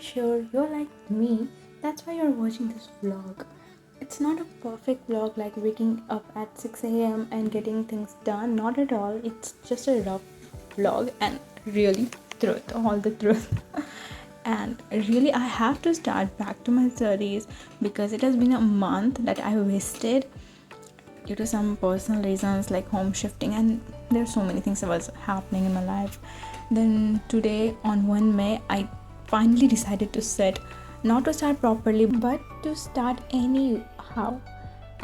sure you're like me, that's why you're watching this vlog. It's not a perfect vlog like waking up at 6 a.m. and getting things done, not at all. It's just a rough vlog and really truth, all the truth. And really, I have to start back to my studies because it has been a month that I wasted due to some personal reasons like home shifting, and there's so many things that was happening in my life. Then today on 1 May I finally decided to sit, not to start properly but to start anyhow.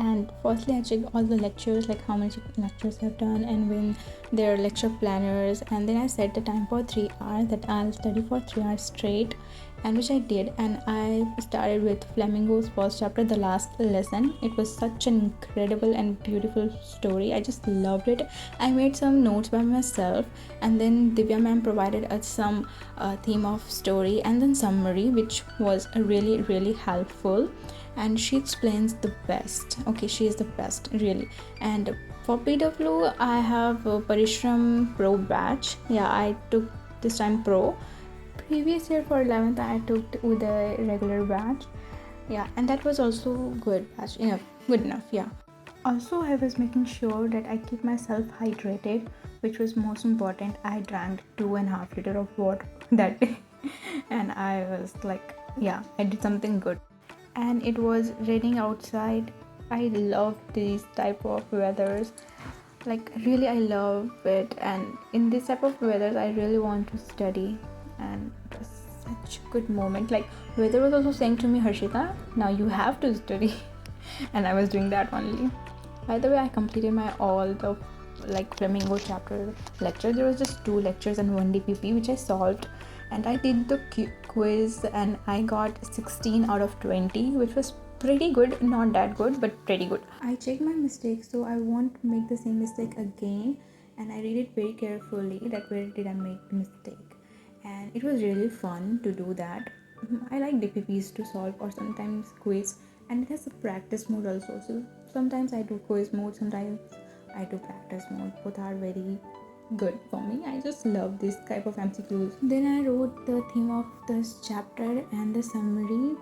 And firstly I checked all the lectures, like how many lectures I've done and when their lecture planners, and then I set the time for 3 hours that I'll study for 3 hours straight, and which I did. And I started with Flamingo's first chapter, the last lesson. It was such an incredible and beautiful story. I just loved it. I made some notes by myself, and then Divya ma'am provided us some theme of story and then summary, which was really helpful. And she explains the best. Okay, she is the best, really. And for PW, I have a Parishram Pro batch. Yeah, I took this time Pro. Previous year for 11th, I took Uday regular batch. Yeah, and that was also good batch. Good enough. Yeah. Also, I was making sure that I keep myself hydrated, which was most important. I drank 2.5 liters of water that day, and I was like, yeah, I did something good. And it was raining outside. I love these type of weathers, like really I love it. And in this type of weathers I really want to study, and it was such a good moment. Like weather was also saying to me, Harshita, now you have to study. And I was doing that only. By the way, I completed my all the like Flamingo chapter lecture. There was just 2 lectures and 1 DPP which I solved, and I did the quiz and I got 16 out of 20, which was pretty good. Not that good, but pretty good. I checked my mistakes so I won't make the same mistake again, and I read it very carefully that where did I make the mistake. And it was really fun to do that. I like DPPs to solve or sometimes quiz, and it has a practice mode also. So sometimes I do quiz mode, sometimes I do practice mode. Both are very good for me. I just love this type of MCQs. Then I wrote the theme of this chapter and the summary,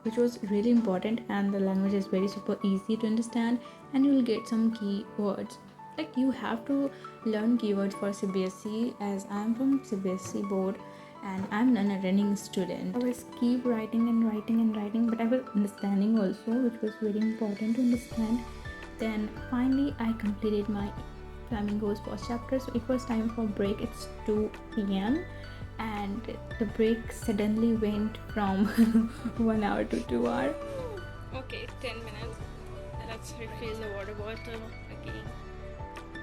which was really important, and the language is very super easy to understand, and you will get some keywords. Like you have to learn keywords for CBSE, as I'm from CBSE board and I'm not a running student. I was keep writing and writing, but I was understanding also, which was very important to understand. Then finally I completed my Flamingo's first chapter, so it was time for break. It's 2 p.m. and the break suddenly went from 1 hour to 2 hours. Okay, 10 minutes. Let's refill the water bottle again.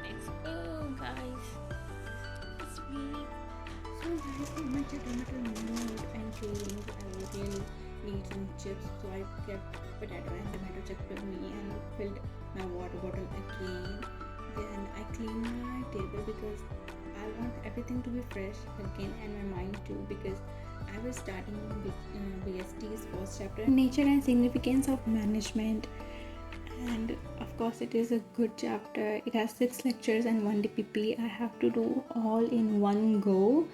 Let's go, guys. It's me. So guys, I went to tomato mood and cravings. I really need some chips, so I kept potato and tomato chips with me and filled my water bottle again. Then I cleaned my table because I want everything to be fresh again, and my mind too, because I was starting BST's first chapter, Nature and Significance of Management. And of course it is a good chapter. It has 6 lectures and 1 DPP. I have to do all in one go,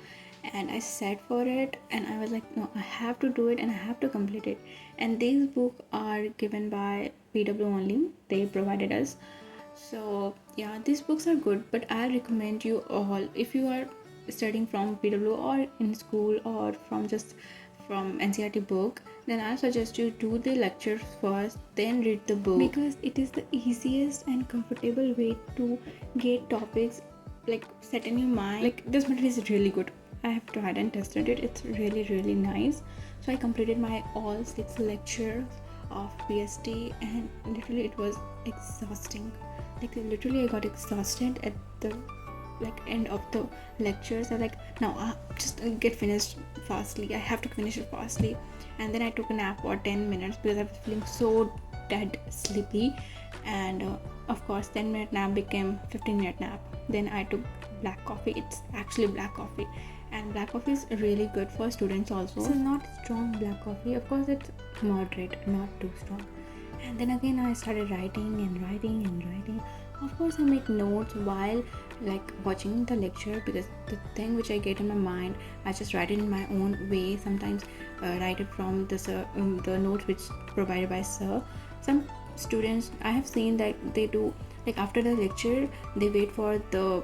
and I sat for it and I was like, no, I have to do it and I have to complete it. And these books are given by PW only. They provided us. So yeah, these books are good, but I recommend you all, if you are studying from PW or in school or from NCERT book, then I suggest you do the lectures first, then read the book, because it is the easiest and comfortable way to get topics like set in your mind. Like this material is really good. I have tried and tested it. It's really nice. So I completed my all 6 lectures of BST, and literally it was exhausting. Like literally I got exhausted at the end of the lectures. I like, now just get finished fastly. I have to finish it fastly. And then I took a nap for 10 minutes because I was feeling so dead sleepy. And of course 10-minute nap became 15-minute nap. Then I took black coffee. It's actually black coffee, and black coffee is really good for students also. So not strong black coffee, of course it's moderate, not too strong. And then again I started writing and writing and writing. Of course I make notes while like watching the lecture, because the thing which I get in my mind I just write it in my own way. Sometimes write it from the sir, the notes which provided by sir. Some students I have seen that they do, like after the lecture they wait for the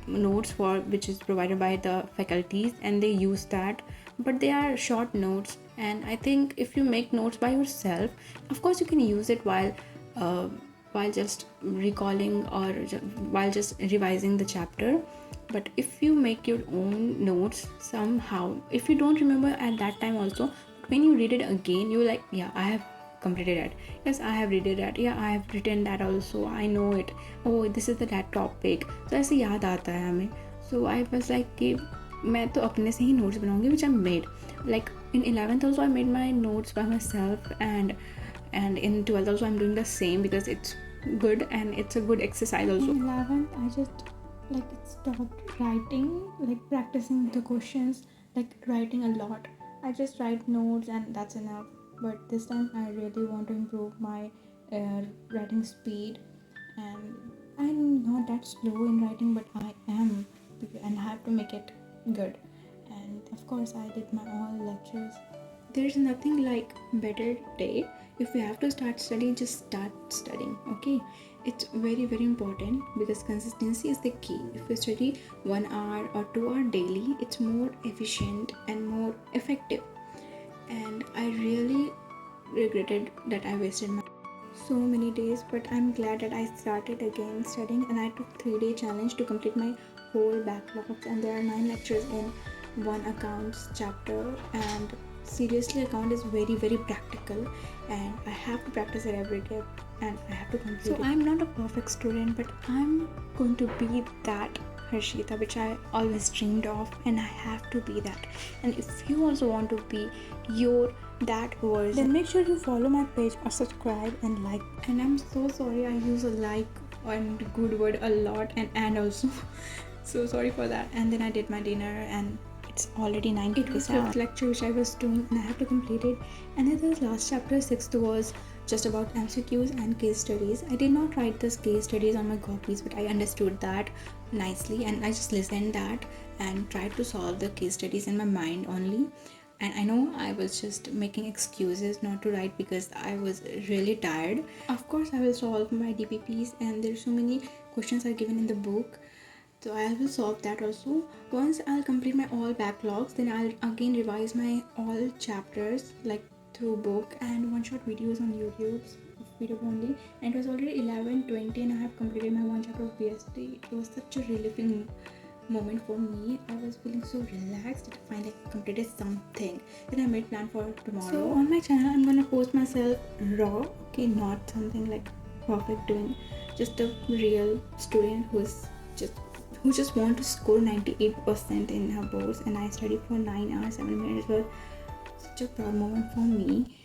notes for which is provided by the faculties and they use that, but they are short notes. And I think if you make notes by yourself, of course you can use it uh, while just recalling or while just revising the chapter. But if you make your own notes, somehow if you don't remember at that time also, when you read it again you like, yeah, I have completed it, yes I have read it, yeah I have written that also, I know it, oh this is the that topic, so ऐसे याद आता है हमें. So I was like कि मैं तो अपने से ही notes बनाऊंगी which I made. Like in 11th also I made my notes by myself, and in 12th also I'm doing the same because it's good and it's a good exercise also. In 11th I just like stopped writing, like practicing the questions, like writing a lot. I just write notes and that's enough. But this time I really want to improve my writing speed, and I'm not that slow in writing, but I am, and I have to make it good. And of course I did my all lectures. There's nothing like better day. If you have to start studying, just start studying, okay? It's very very important because consistency is the key. If you study 1 hour or 2 hour daily, it's more efficient and more effective. And I really regretted that I wasted my so many days, but I'm glad that I started again studying, and I took 3-day challenge to complete my whole backlogs. And there are 9 lectures in one accounts chapter, and seriously account is very very practical and I have to practice it every day and I have to complete it. So I'm not a perfect student, but I'm going to be that Harshita which I always dreamed of, and I have to be that. And if you also want to be your that version, then make sure you follow my page or subscribe and like. And I'm so sorry I use a like and good word a lot and also so sorry for that. And then I did my dinner and it's already 9. It was 5th lecture which I was doing and I have to complete it. And then the last chapter 6th was just about MCQs and case studies. I did not write this case studies on my copies, but I understood that nicely and I just listened that and tried to solve the case studies in my mind only. And I know I was just making excuses not to write because I was really tired. Of course I will solve my DPPs and there's so many questions are given in the book, so I will solve that also. Once I'll complete my all backlogs, then I'll again revise my all chapters like through book and one shot videos on YouTube video only. And it was already 11:20 and I have completed my one chapter of BST. It was such a relieving moment for me. I was feeling so relaxed that I finally completed something. Then I made plan for tomorrow. So on my channel I'm gonna post myself raw, okay, not something like perfect doing, just a real student who just want to score 98% in her boards, and I studied for 9 hours 7 minutes. Was such a proud moment for me.